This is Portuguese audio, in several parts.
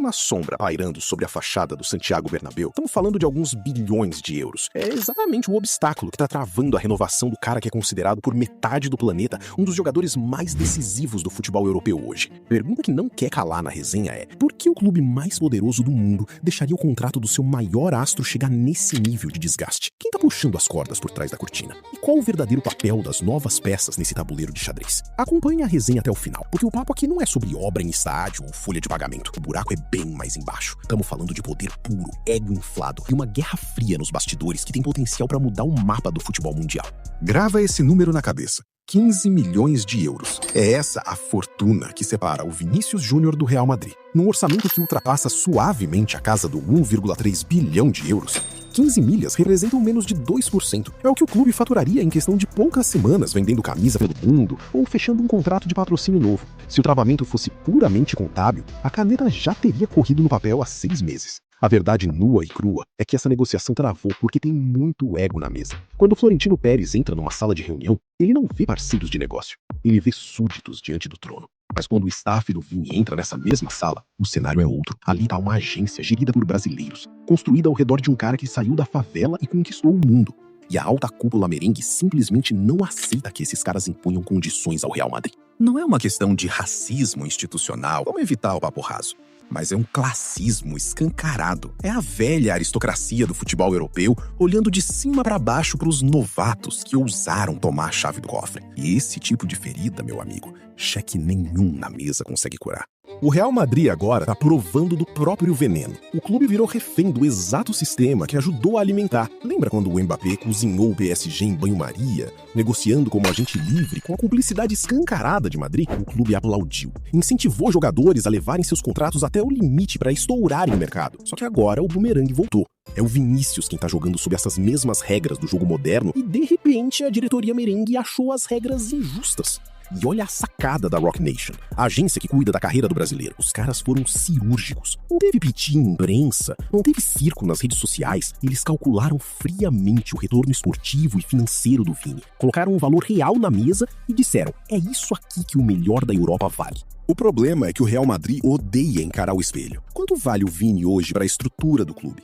uma sombra pairando sobre a fachada do Santiago Bernabéu, estamos falando de alguns bilhões de euros. É exatamente o obstáculo que está travando a renovação do cara que é considerado por metade do planeta um dos jogadores mais decisivos do futebol europeu hoje. Pergunta que não quer calar na resenha é: por que o clube mais poderoso do mundo deixaria o contrato do seu maior astro chegar nesse nível de desgaste? Quem tá puxando as cordas por trás da cortina? E qual o verdadeiro papel das novas peças nesse tabuleiro de xadrez? Acompanhe a resenha até o final, porque o papo aqui não é sobre obra em estádio ou folha de pagamento. O buraco é bem mais embaixo. Estamos falando de poder puro, ego inflado e uma guerra fria nos bastidores que tem potencial para mudar o mapa do futebol mundial. Grava esse número na cabeça. 15 milhões de euros. É essa a fortuna que separa o Vinícius Júnior do Real Madrid. Num orçamento que ultrapassa suavemente a casa do 1,3 bilhão de euros, 15 milhas representam menos de 2%. É o que o clube faturaria em questão de poucas semanas vendendo camisa pelo mundo ou fechando um contrato de patrocínio novo. Se o travamento fosse puramente contábil, a caneta já teria corrido no papel há 6 meses. A verdade nua e crua é que essa negociação travou porque tem muito ego na mesa. Quando o Florentino Pérez entra numa sala de reunião, ele não vê parceiros de negócio, ele vê súditos diante do trono. Mas quando o staff do Vini entra nessa mesma sala, o cenário é outro. Ali está uma agência gerida por brasileiros, construída ao redor de um cara que saiu da favela e conquistou o mundo. E a alta cúpula merengue simplesmente não aceita que esses caras imponham condições ao Real Madrid. Não é uma questão de racismo institucional, como evitar o papo raso, mas é um classismo escancarado. É a velha aristocracia do futebol europeu olhando de cima para baixo para os novatos que ousaram tomar a chave do cofre. E esse tipo de ferida, meu amigo, cheque nenhum na mesa consegue curar. O Real Madrid agora está provando do próprio veneno. O clube virou refém do exato sistema que ajudou a alimentar. Lembra quando o Mbappé cozinhou o PSG em banho-maria, negociando como agente livre com a cumplicidade escancarada de Madrid? O clube aplaudiu, incentivou jogadores a levarem seus contratos até o limite para estourarem o mercado. Só que agora o bumerangue voltou. É o Vinícius quem tá jogando sob essas mesmas regras do jogo moderno e de repente a diretoria merengue achou as regras injustas. E olha a sacada da Roc Nation, a agência que cuida da carreira do brasileiro. Os caras foram cirúrgicos. Não teve piti em imprensa, não teve circo nas redes sociais. Eles calcularam friamente o retorno esportivo e financeiro do Vini. Colocaram um valor real na mesa e disseram: é isso aqui que o melhor da Europa vale. O problema é que o Real Madrid odeia encarar o espelho. Quanto vale o Vini hoje para a estrutura do clube?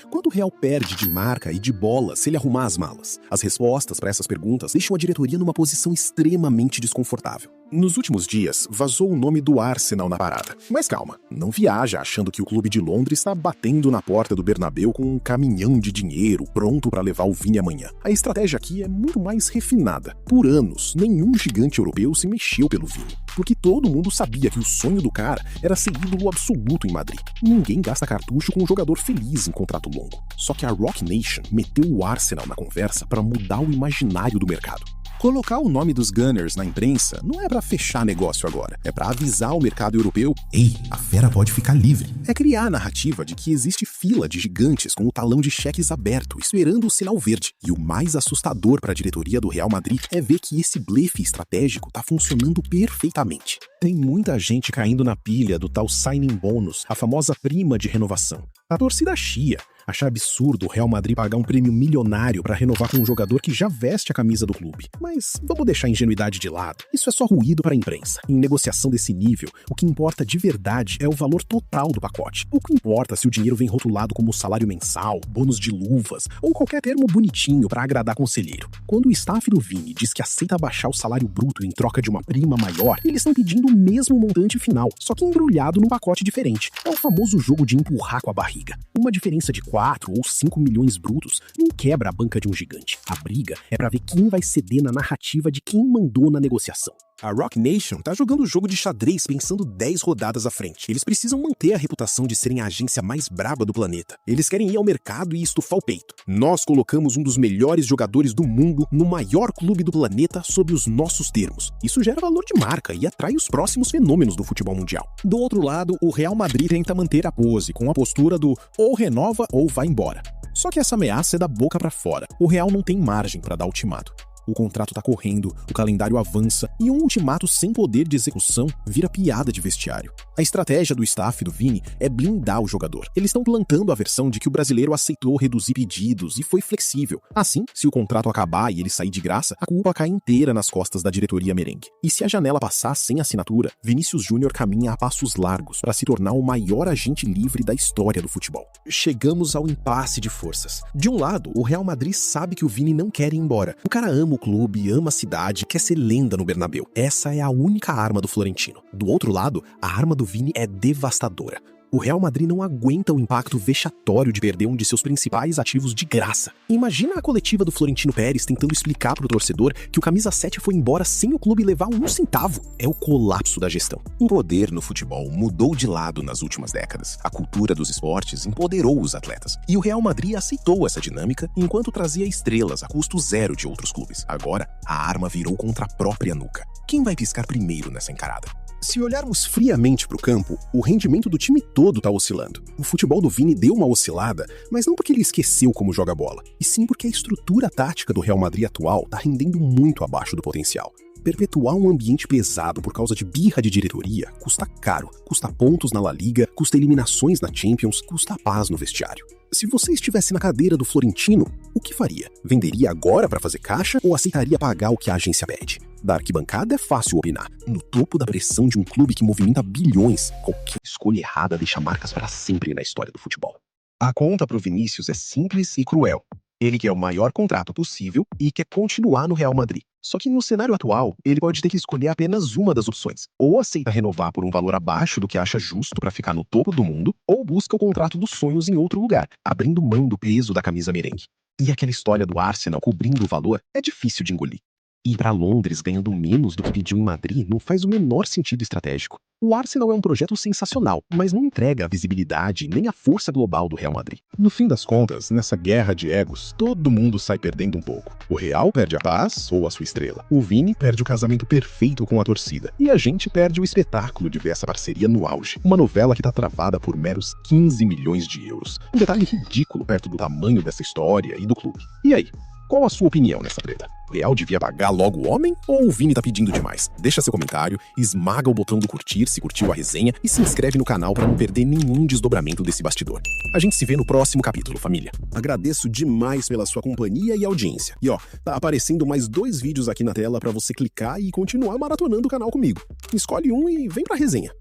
Quanto o Real perde de marca e de bola se ele arrumar as malas? As respostas para essas perguntas deixam a diretoria numa posição extremamente desconfortável. Nos últimos dias, vazou o nome do Arsenal na parada. Mas calma, não viaja achando que o clube de Londres está batendo na porta do Bernabéu com um caminhão de dinheiro pronto para levar o Vini amanhã. A estratégia aqui é muito mais refinada. Por anos, nenhum gigante europeu se mexeu pelo Vini, porque todo mundo sabia que o sonho do cara era ser ídolo absoluto em Madrid. Ninguém gasta cartucho com um jogador feliz em contrato longo. Só que a Roc Nation meteu o Arsenal na conversa para mudar o imaginário do mercado. Colocar o nome dos Gunners na imprensa não é pra fechar negócio agora, é pra avisar o mercado europeu: ei, a fera pode ficar livre. É criar a narrativa de que existe fila de gigantes com o talão de cheques aberto, esperando o sinal verde. E o mais assustador pra diretoria do Real Madrid é ver que esse blefe estratégico tá funcionando perfeitamente. Tem muita gente caindo na pilha do tal signing bonus, a famosa prima de renovação. A torcida chia acha absurdo o Real Madrid pagar um prêmio milionário para renovar com um jogador que já veste a camisa do clube. Mas vamos deixar a ingenuidade de lado. Isso é só ruído para a imprensa. Em negociação desse nível, o que importa de verdade é o valor total do pacote. Pouco importa se o dinheiro vem rotulado como salário mensal, bônus de luvas ou qualquer termo bonitinho para agradar conselheiro. Quando o staff do Vini diz que aceita baixar o salário bruto em troca de uma prima maior, eles estão pedindo o mesmo montante final, só que embrulhado num pacote diferente. É o famoso jogo de empurrar com a barriga. Uma diferença de 4 ou 5 milhões brutos não quebra a banca de um gigante. A briga é pra ver quem vai ceder na narrativa de quem mandou na negociação. A Roc Nation tá jogando o jogo de xadrez pensando 10 rodadas à frente. Eles precisam manter a reputação de serem a agência mais braba do planeta. Eles querem ir ao mercado e estufar o peito. Nós colocamos um dos melhores jogadores do mundo no maior clube do planeta sob os nossos termos. Isso gera valor de marca e atrai os próximos fenômenos do futebol mundial. Do outro lado, o Real Madrid tenta manter a pose, com a postura do ou renova ou vai embora. Só que essa ameaça é da boca pra fora. O Real não tem margem pra dar ultimato. O contrato tá correndo, o calendário avança e um ultimato sem poder de execução vira piada de vestiário. A estratégia do staff do Vini é blindar o jogador. Eles estão plantando a versão de que o brasileiro aceitou reduzir pedidos e foi flexível. Assim, se o contrato acabar e ele sair de graça, a culpa cai inteira nas costas da diretoria merengue. E se a janela passar sem assinatura, Vinícius Júnior caminha a passos largos para se tornar o maior agente livre da história do futebol. Chegamos ao impasse de forças. De um lado, o Real Madrid sabe que o Vini não quer ir embora. O cara ama o clube, ama a cidade, quer ser lenda no Bernabéu. Essa é a única arma do Florentino. Do outro lado, a arma do Vini é devastadora. O Real Madrid não aguenta o impacto vexatório de perder um de seus principais ativos de graça. Imagina a coletiva do Florentino Pérez tentando explicar pro torcedor que o camisa 7 foi embora sem o clube levar um centavo. É o colapso da gestão. O poder no futebol mudou de lado nas últimas décadas. A cultura dos esportes empoderou os atletas. E o Real Madrid aceitou essa dinâmica enquanto trazia estrelas a custo zero de outros clubes. Agora, a arma virou contra a própria nuca. Quem vai piscar primeiro nessa encarada? Se olharmos friamente para o campo, o rendimento do time todo está oscilando. O futebol do Vini deu uma oscilada, mas não porque ele esqueceu como joga bola, e sim porque a estrutura tática do Real Madrid atual está rendendo muito abaixo do potencial. Perpetuar um ambiente pesado por causa de birra de diretoria custa caro, custa pontos na La Liga, custa eliminações na Champions, custa paz no vestiário. Se você estivesse na cadeira do Florentino, o que faria? Venderia agora para fazer caixa ou aceitaria pagar o que a agência pede? Da arquibancada é fácil opinar. No topo da pressão de um clube que movimenta bilhões, qualquer escolha errada deixa marcas para sempre na história do futebol. A conta pro Vinícius é simples e cruel. Ele quer o maior contrato possível e quer continuar no Real Madrid. Só que no cenário atual, ele pode ter que escolher apenas uma das opções. Ou aceita renovar por um valor abaixo do que acha justo para ficar no topo do mundo, ou busca o contrato dos sonhos em outro lugar, abrindo mão do peso da camisa merengue. E aquela história do Arsenal cobrindo o valor é difícil de engolir. Ir para Londres ganhando menos do que pediu em Madrid não faz o menor sentido estratégico. O Arsenal é um projeto sensacional, mas não entrega a visibilidade nem a força global do Real Madrid. No fim das contas, nessa guerra de egos, todo mundo sai perdendo um pouco. O Real perde a paz ou a sua estrela. O Vini perde o casamento perfeito com a torcida. E a gente perde o espetáculo de ver essa parceria no auge. Uma novela que tá travada por meros 15 milhões de euros. Um detalhe ridículo perto do tamanho dessa história e do clube. E aí? Qual a sua opinião nessa treta? O Real devia pagar logo o homem ou o Vini tá pedindo demais? Deixa seu comentário, esmaga o botão do curtir se curtiu a resenha e se inscreve no canal para não perder nenhum desdobramento desse bastidor. A gente se vê no próximo capítulo, família. Agradeço demais pela sua companhia e audiência. E ó, tá aparecendo mais 2 vídeos aqui na tela para você clicar e continuar maratonando o canal comigo. Escolhe um e vem pra resenha.